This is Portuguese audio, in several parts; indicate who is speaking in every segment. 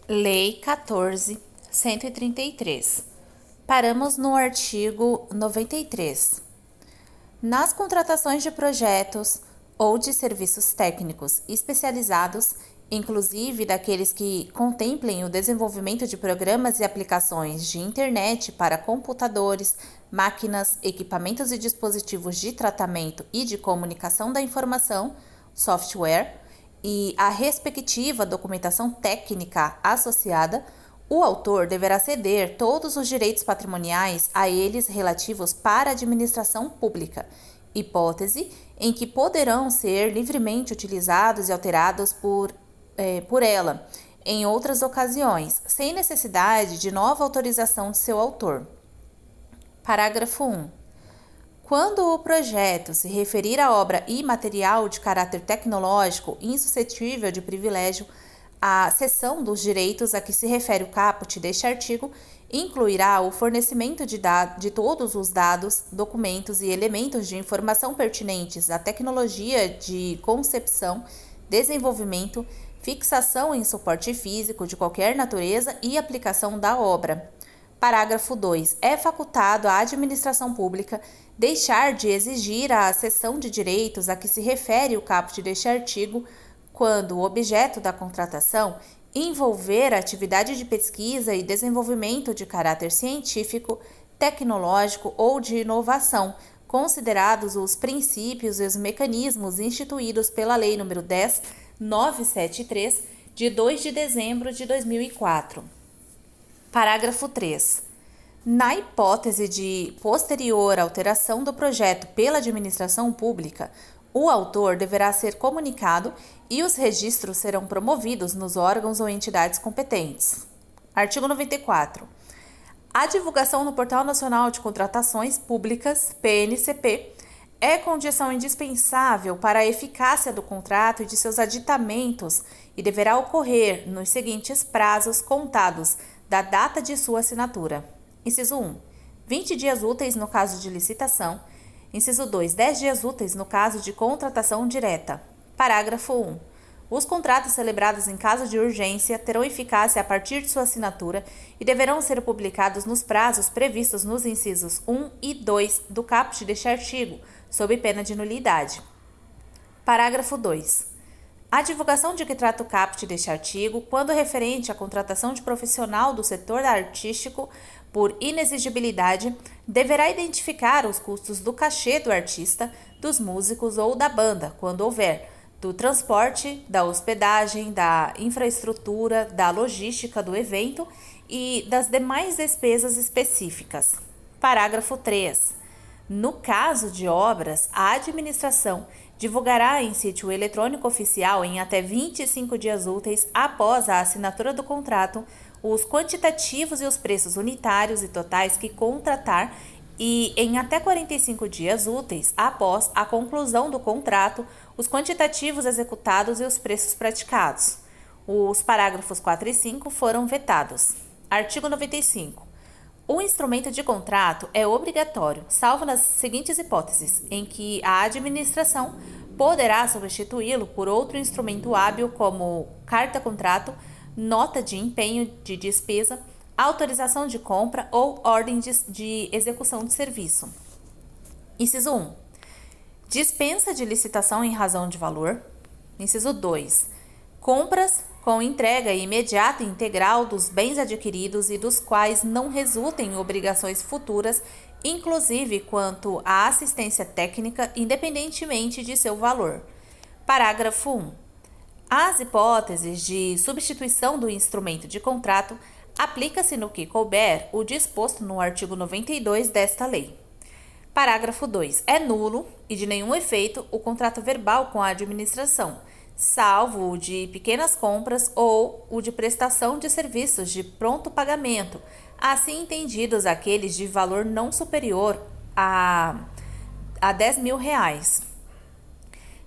Speaker 1: Lei 14.133. Paramos no artigo 93. Nas contratações de projetos ou de serviços técnicos especializados, inclusive daqueles que contemplem o desenvolvimento de programas e aplicações de internet para computadores, máquinas, equipamentos e dispositivos de tratamento e de comunicação da informação, software, e a respectiva documentação técnica associada, o autor deverá ceder todos os direitos patrimoniais a eles relativos para a administração pública, hipótese em que poderão ser livremente utilizados e alterados por ela em outras ocasiões, sem necessidade de nova autorização de seu autor. Parágrafo 1. Quando o projeto se referir a obra imaterial de caráter tecnológico insuscetível de privilégio, a cessão dos direitos a que se refere o caput deste artigo incluirá o fornecimento de todos os dados, documentos e elementos de informação pertinentes à tecnologia de concepção, desenvolvimento, fixação em suporte físico de qualquer natureza e aplicação da obra. Parágrafo 2. É facultado à administração pública deixar de exigir a cessão de direitos a que se refere o caput deste artigo quando o objeto da contratação envolver atividade de pesquisa e desenvolvimento de caráter científico, tecnológico ou de inovação, considerados os princípios e os mecanismos instituídos pela Lei nº 10.973, de 2 de dezembro de 2004. Parágrafo 3. Na hipótese de posterior alteração do projeto pela administração pública, o autor deverá ser comunicado e os registros serão promovidos nos órgãos ou entidades competentes. Artigo 94. A divulgação no Portal Nacional de Contratações Públicas, PNCP, é condição indispensável para a eficácia do contrato e de seus aditamentos e deverá ocorrer nos seguintes prazos contados da data de sua assinatura. Inciso 1. 20 dias úteis no caso de licitação. Inciso 2. 10 dias úteis no caso de contratação direta. Parágrafo 1. Os contratos celebrados em caso de urgência terão eficácia a partir de sua assinatura e deverão ser publicados nos prazos previstos nos incisos 1 e 2 do caput deste artigo, sob pena de nulidade. Parágrafo 2. A divulgação de que trata o caput deste artigo, quando referente à contratação de profissional do setor artístico por inexigibilidade, deverá identificar os custos do cachê do artista, dos músicos ou da banda, quando houver, do transporte, da hospedagem, da infraestrutura, da logística do evento e das demais despesas específicas. Parágrafo 3. No caso de obras, a administração divulgará em sítio eletrônico oficial em até 25 dias úteis após a assinatura do contrato os quantitativos e os preços unitários e totais que contratar e em até 45 dias úteis após a conclusão do contrato os quantitativos executados e os preços praticados. Os parágrafos 4 e 5 foram vetados. Artigo 95. O instrumento de contrato é obrigatório, salvo nas seguintes hipóteses, em que a administração poderá substituí-lo por outro instrumento hábil como carta-contrato, nota de empenho de despesa, autorização de compra ou ordem de execução de serviço. Inciso 1. Dispensa de licitação em razão de valor. Inciso 2. Compras com entrega imediata e integral dos bens adquiridos e dos quais não resultem obrigações futuras, inclusive quanto à assistência técnica, independentemente de seu valor. Parágrafo 1. As hipóteses de substituição do instrumento de contrato aplica-se no que couber o disposto no artigo 92 desta lei. Parágrafo 2. É nulo e de nenhum efeito o contrato verbal com a administração, salvo o de pequenas compras ou o de prestação de serviços de pronto pagamento, assim entendidos aqueles de valor não superior a R$ 10.000.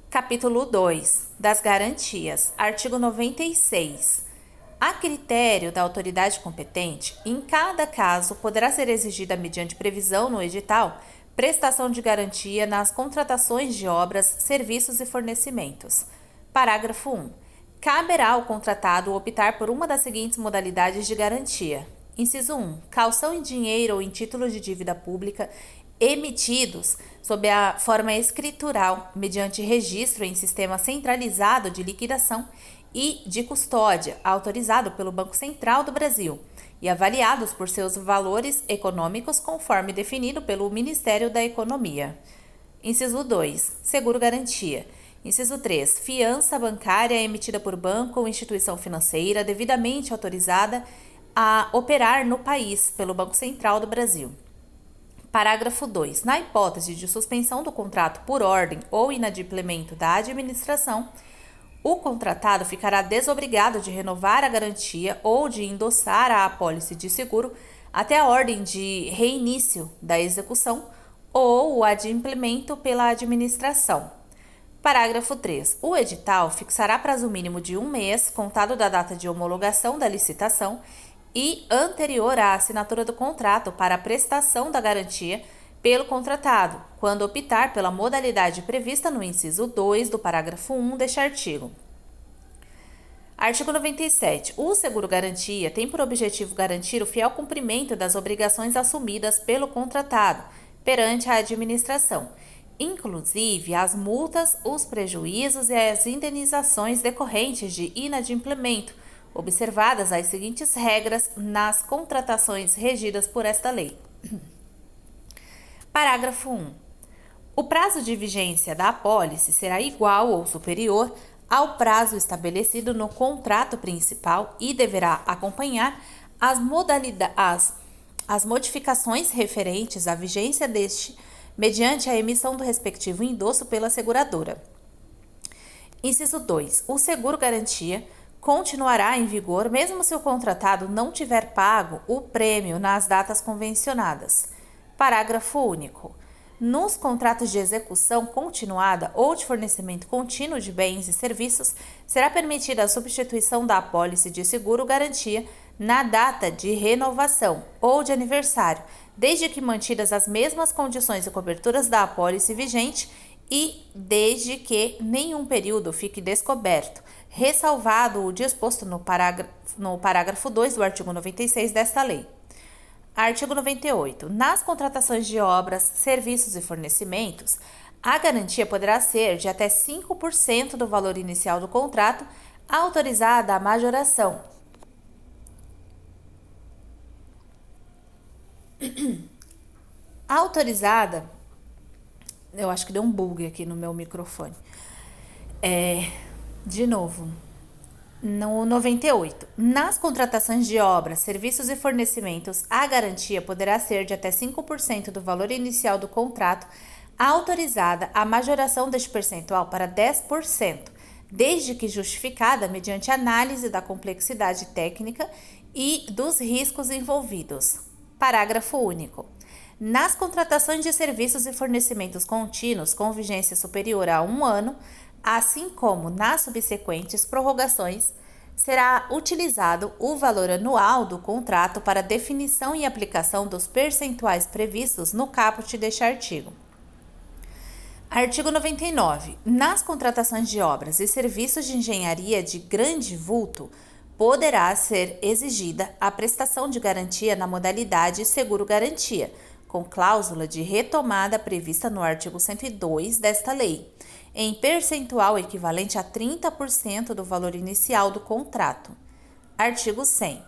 Speaker 1: Capítulo 2. Das garantias. Artigo 96. A critério da autoridade competente, em cada caso poderá ser exigida mediante previsão no edital prestação de garantia nas contratações de obras, serviços e fornecimentos. Parágrafo 1. caberá ao contratado optar por uma das seguintes modalidades de garantia. Inciso 1. Caução em dinheiro ou em títulos de dívida pública emitidos sob a forma escritural, mediante registro em sistema centralizado de liquidação e de custódia, autorizado pelo Banco Central do Brasil e avaliados por seus valores econômicos conforme definido pelo Ministério da Economia. Inciso 2. Seguro-garantia. Inciso 3. Fiança bancária emitida por banco ou instituição financeira devidamente autorizada a operar no país pelo Banco Central do Brasil. Parágrafo 2. Na hipótese de suspensão do contrato por ordem ou inadimplemento da administração, o contratado ficará desobrigado de renovar a garantia ou de endossar a apólice de seguro até a ordem de reinício da execução ou o adimplemento pela administração. Parágrafo 3. O edital fixará prazo mínimo de 1 mês, contado da data de homologação da licitação e anterior à assinatura do contrato para a prestação da garantia pelo contratado, quando optar pela modalidade prevista no inciso 2 do parágrafo 1 deste artigo. Artigo 97. O seguro-garantia tem por objetivo garantir o fiel cumprimento das obrigações assumidas pelo contratado perante a administração, inclusive as multas, os prejuízos e as indenizações decorrentes de inadimplemento, observadas as seguintes regras nas contratações regidas por esta lei. Parágrafo 1. O prazo de vigência da apólice será igual ou superior ao prazo estabelecido no contrato principal e deverá acompanhar as modificações referentes à vigência deste mediante a emissão do respectivo endosso pela seguradora. Inciso 2. O seguro-garantia continuará em vigor mesmo se o contratado não tiver pago o prêmio nas datas convencionadas. Parágrafo único. Nos contratos de execução continuada ou de fornecimento contínuo de bens e serviços, será permitida a substituição da apólice de seguro-garantia na data de renovação ou de aniversário, desde que mantidas as mesmas condições e coberturas da apólice vigente e desde que nenhum período fique descoberto, ressalvado o disposto no parágrafo 2 do artigo 96 desta lei. Artigo 98. Nas contratações de obras, serviços e fornecimentos, a garantia poderá ser de até 5% do valor inicial do contrato, autorizada a majoração. Eu acho que deu um bug aqui no meu microfone. De novo. No 98. Nas contratações de obras, serviços e fornecimentos, a garantia poderá ser de até 5% do valor inicial do contrato, autorizada a majoração deste percentual para 10%, desde que justificada mediante análise da complexidade técnica e dos riscos envolvidos. Parágrafo único. Nas contratações de serviços e fornecimentos contínuos com vigência superior a 1 ano, assim como nas subsequentes prorrogações, será utilizado o valor anual do contrato para definição e aplicação dos percentuais previstos no caput deste artigo. Artigo 99. Nas contratações de obras e serviços de engenharia de grande vulto, poderá ser exigida a prestação de garantia na modalidade seguro-garantia, com cláusula de retomada prevista no artigo 102 desta lei, em percentual equivalente a 30% do valor inicial do contrato. Artigo 100.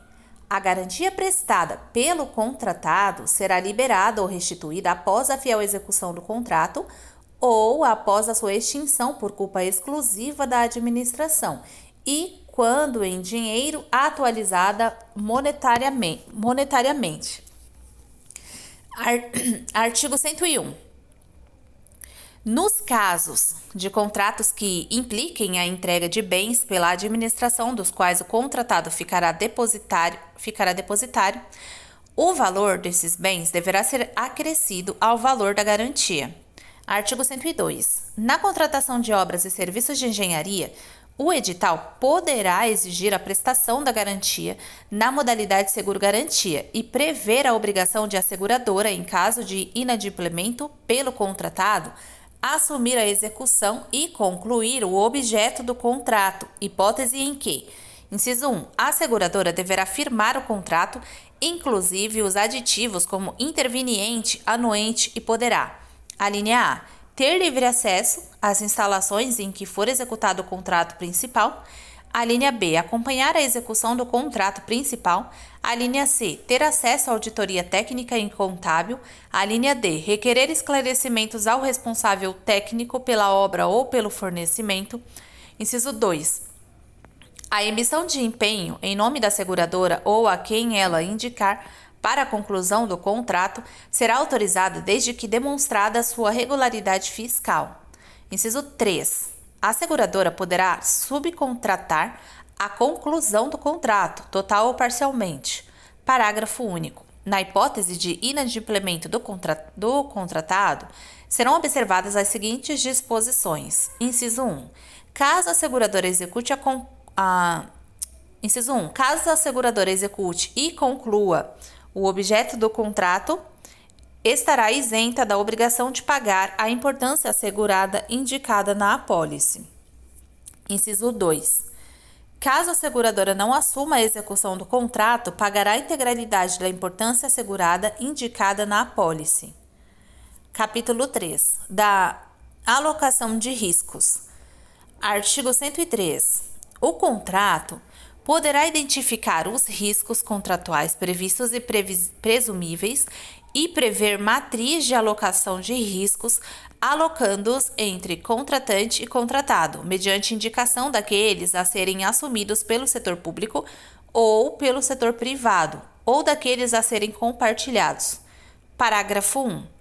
Speaker 1: A garantia prestada pelo contratado será liberada ou restituída após a fiel execução do contrato ou após a sua extinção por culpa exclusiva da administração e quando em dinheiro atualizada monetariamente. Artigo 101. Nos casos de contratos que impliquem a entrega de bens pela administração dos quais o contratado ficará depositário, o valor desses bens deverá ser acrescido ao valor da garantia. Artigo 102. Na contratação de obras e serviços de engenharia, o edital poderá exigir a prestação da garantia na modalidade seguro-garantia e prever a obrigação de asseguradora, em caso de inadimplemento pelo contratado, assumir a execução e concluir o objeto do contrato, hipótese em que: inciso 1. A seguradora deverá firmar o contrato, inclusive os aditivos como interveniente, anuente e poderá. A linha A. Ter livre acesso às instalações em que for executado o contrato principal. A linha B. Acompanhar a execução do contrato principal. A linha C. Ter acesso à auditoria técnica e contábil. A linha D. Requerer esclarecimentos ao responsável técnico pela obra ou pelo fornecimento. Inciso 2. A emissão de empenho em nome da seguradora ou a quem ela indicar para a conclusão do contrato será autorizada desde que demonstrada sua regularidade fiscal. Inciso 3. A seguradora poderá subcontratar a conclusão do contrato, total ou parcialmente. Parágrafo único. Na hipótese de inadimplemento do contratado, serão observadas as seguintes disposições. Inciso 1. Caso a seguradora execute Inciso 1. Caso a seguradora execute e conclua o objeto do contrato, estará isenta da obrigação de pagar a importância assegurada indicada na apólice. Inciso 2. Caso a seguradora não assuma a execução do contrato, pagará a integralidade da importância assegurada indicada na apólice. Capítulo 3. Da alocação de riscos. Artigo 103. O contrato poderá identificar os riscos contratuais previstos e presumíveis e prever matriz de alocação de riscos, alocando-os entre contratante e contratado, mediante indicação daqueles a serem assumidos pelo setor público ou pelo setor privado, ou daqueles a serem compartilhados. Parágrafo 1.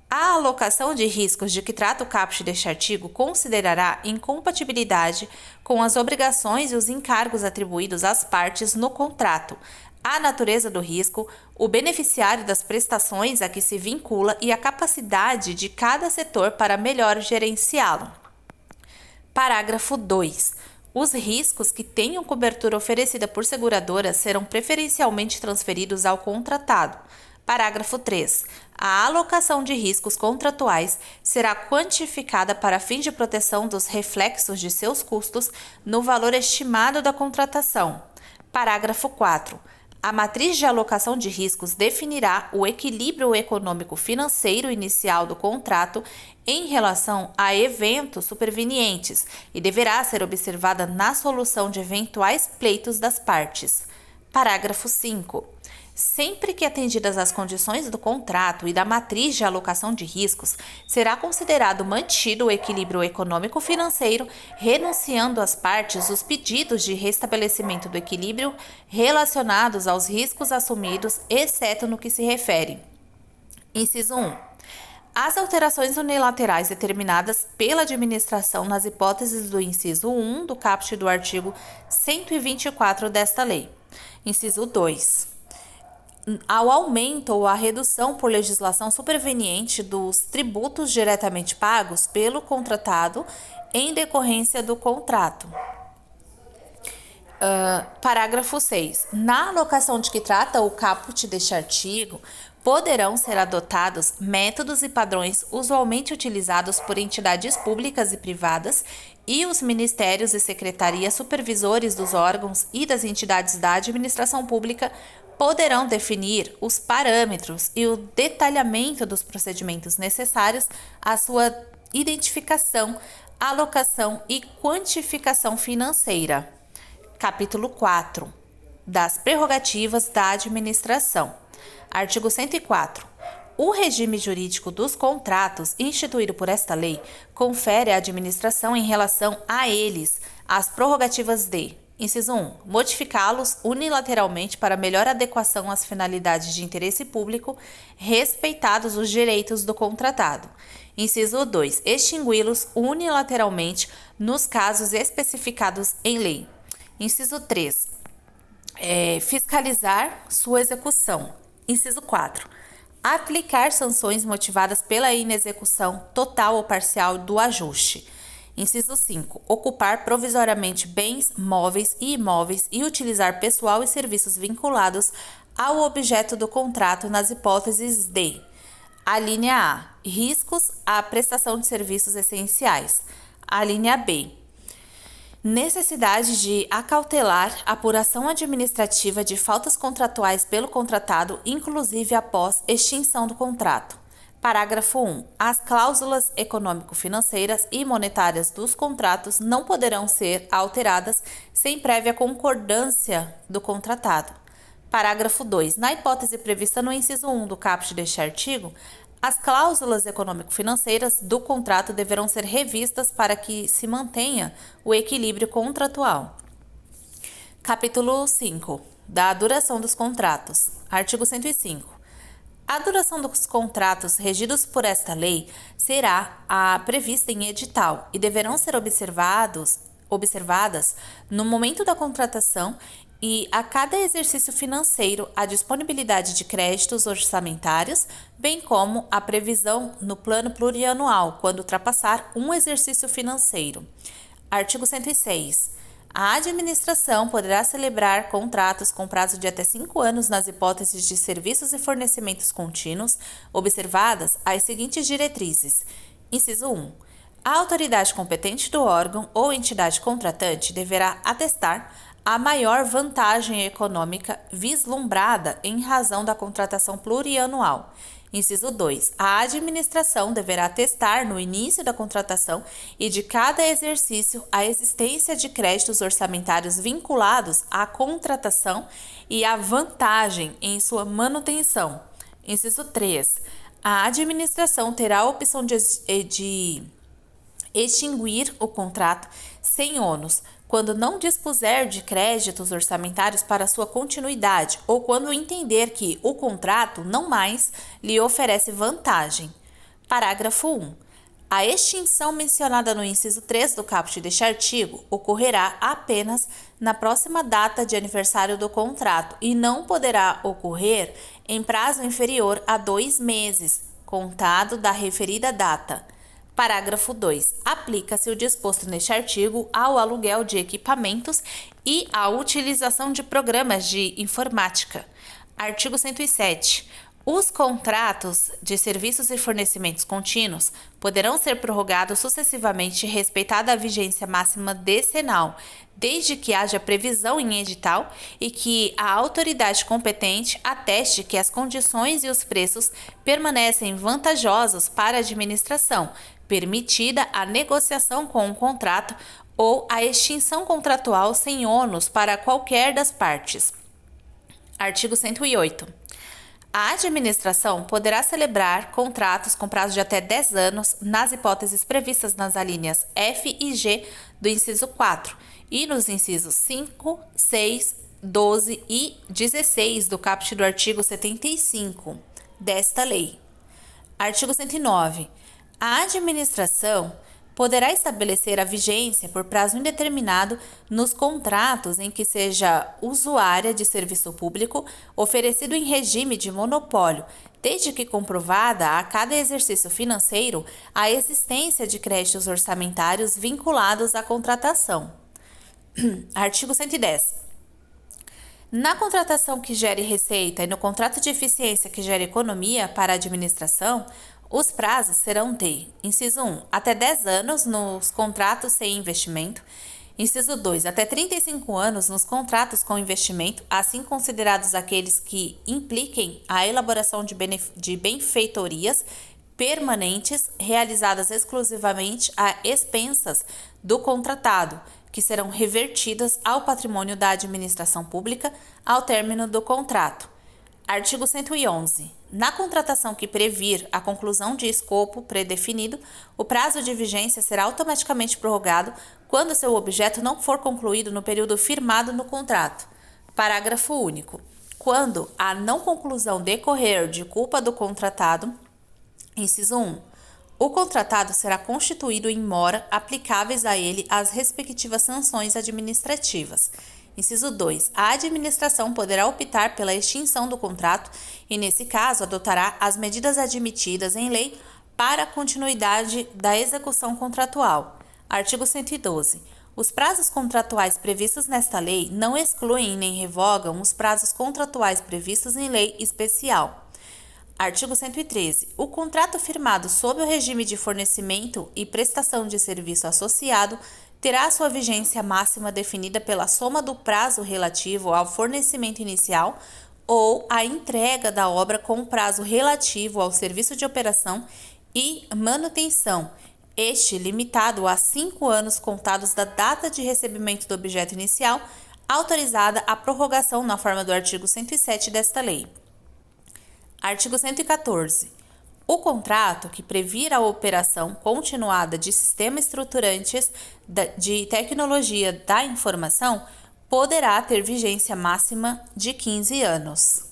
Speaker 1: A alocação de riscos de que trata o caput deste artigo considerará incompatibilidade com as obrigações e os encargos atribuídos às partes no contrato, a natureza do risco, o beneficiário das prestações a que se vincula e a capacidade de cada setor para melhor gerenciá-lo. Parágrafo 2. Os riscos que tenham cobertura oferecida por seguradoras serão preferencialmente transferidos ao contratado. Parágrafo 3. A alocação de riscos contratuais será quantificada para fins de proteção dos reflexos de seus custos no valor estimado da contratação. Parágrafo 4. A matriz de alocação de riscos definirá o equilíbrio econômico-financeiro inicial do contrato em relação a eventos supervenientes e deverá ser observada na solução de eventuais pleitos das partes. Parágrafo 5. Sempre que atendidas as condições do contrato e da matriz de alocação de riscos, será considerado mantido o equilíbrio econômico-financeiro, renunciando às partes os pedidos de restabelecimento do equilíbrio relacionados aos riscos assumidos, exceto no que se refere. Inciso 1. As alterações unilaterais determinadas pela administração nas hipóteses do inciso 1 do caput do artigo 124 desta lei. Inciso 2. Ao aumento ou à redução por legislação superveniente dos tributos diretamente pagos pelo contratado em decorrência do contrato. Parágrafo 6. Na alocação de que trata o caput deste artigo, poderão ser adotados métodos e padrões usualmente utilizados por entidades públicas e privadas e os ministérios e secretarias supervisores dos órgãos e das entidades da administração pública poderão definir os parâmetros e o detalhamento dos procedimentos necessários à sua identificação, alocação e quantificação financeira. Capítulo 4. Das prerrogativas da administração. Artigo 104. O regime jurídico dos contratos instituído por esta lei confere à administração em relação a eles as prerrogativas de: inciso 1. Modificá-los unilateralmente para melhor adequação às finalidades de interesse público, respeitados os direitos do contratado. Inciso 2. Extingui-los unilateralmente nos casos especificados em lei. Inciso 3. Fiscalizar sua execução. Inciso 4. Aplicar sanções motivadas pela inexecução total ou parcial do ajuste. Inciso 5. Ocupar provisoriamente bens móveis e imóveis e utilizar pessoal e serviços vinculados ao objeto do contrato nas hipóteses de: A linha A, riscos à prestação de serviços essenciais. A linha B, necessidade de acautelar apuração administrativa de faltas contratuais pelo contratado, inclusive após extinção do contrato. Parágrafo 1. As cláusulas econômico-financeiras e monetárias dos contratos não poderão ser alteradas sem prévia concordância do contratado. Parágrafo 2. Na hipótese prevista no inciso 1 do caput deste artigo, as cláusulas econômico-financeiras do contrato deverão ser revistas para que se mantenha o equilíbrio contratual. Capítulo 5. Da duração dos contratos. Artigo 105. A duração dos contratos regidos por esta lei será a prevista em edital e deverão ser observadas no momento da contratação e a cada exercício financeiro a disponibilidade de créditos orçamentários, bem como a previsão no plano plurianual quando ultrapassar um exercício financeiro. Artigo 106. A administração poderá celebrar contratos com prazo de até 5 anos nas hipóteses de serviços e fornecimentos contínuos, observadas as seguintes diretrizes. Inciso 1. A autoridade competente do órgão ou entidade contratante deverá atestar a maior vantagem econômica vislumbrada em razão da contratação plurianual. Inciso 2. A administração deverá atestar no início da contratação e de cada exercício a existência de créditos orçamentários vinculados à contratação e à vantagem em sua manutenção. Inciso 3. A administração terá a opção de extinguir o contrato sem ônus, quando não dispuser de créditos orçamentários para sua continuidade ou quando entender que o contrato não mais lhe oferece vantagem. Parágrafo 1. A extinção mencionada no inciso 3 do caput deste artigo ocorrerá apenas na próxima data de aniversário do contrato e não poderá ocorrer em prazo inferior a 2 meses, contado da referida data. Parágrafo 2. Aplica-se o disposto neste artigo ao aluguel de equipamentos e à utilização de programas de informática. Artigo 107. Os contratos de serviços e fornecimentos contínuos poderão ser prorrogados sucessivamente, respeitada a vigência máxima decenal, desde que haja previsão em edital e que a autoridade competente ateste que as condições e os preços permanecem vantajosos para a administração, permitida a negociação com o contrato ou a extinção contratual sem ônus para qualquer das partes. Artigo 108. A administração poderá celebrar contratos com prazo de até 10 anos nas hipóteses previstas nas alíneas F e G do inciso 4 e nos incisos 5, 6, 12 e 16 do caput do artigo 75 desta lei. Artigo 109. A administração poderá estabelecer a vigência por prazo indeterminado nos contratos em que seja usuária de serviço público oferecido em regime de monopólio, desde que comprovada a cada exercício financeiro a existência de créditos orçamentários vinculados à contratação. Artigo 110. Na contratação que gere receita e no contrato de eficiência que gere economia para a administração, os prazos serão de: inciso 1, até 10 anos nos contratos sem investimento; inciso 2, até 35 anos nos contratos com investimento, assim considerados aqueles que impliquem a elaboração de benfeitorias permanentes realizadas exclusivamente a expensas do contratado, que serão revertidas ao patrimônio da administração pública ao término do contrato. Artigo 111. Na contratação que previr a conclusão de escopo predefinido, o prazo de vigência será automaticamente prorrogado quando seu objeto não for concluído no período firmado no contrato. Parágrafo único. Quando a não conclusão decorrer de culpa do contratado, inciso 1, o contratado será constituído em mora aplicáveis a ele as respectivas sanções administrativas. Inciso 2. A administração poderá optar pela extinção do contrato e, nesse caso, adotará as medidas admitidas em lei para a continuidade da execução contratual. Artigo 112. Os prazos contratuais previstos nesta lei não excluem nem revogam os prazos contratuais previstos em lei especial. Artigo 113. O contrato firmado sob o regime de fornecimento e prestação de serviço associado terá sua vigência máxima definida pela soma do prazo relativo ao fornecimento inicial ou à entrega da obra com o prazo relativo ao serviço de operação e manutenção, este limitado a 5 anos contados da data de recebimento do objeto inicial, autorizada a prorrogação na forma do artigo 107 desta lei. Artigo 114. O contrato que previr a operação continuada de sistemas estruturantes de tecnologia da informação poderá ter vigência máxima de 15 anos.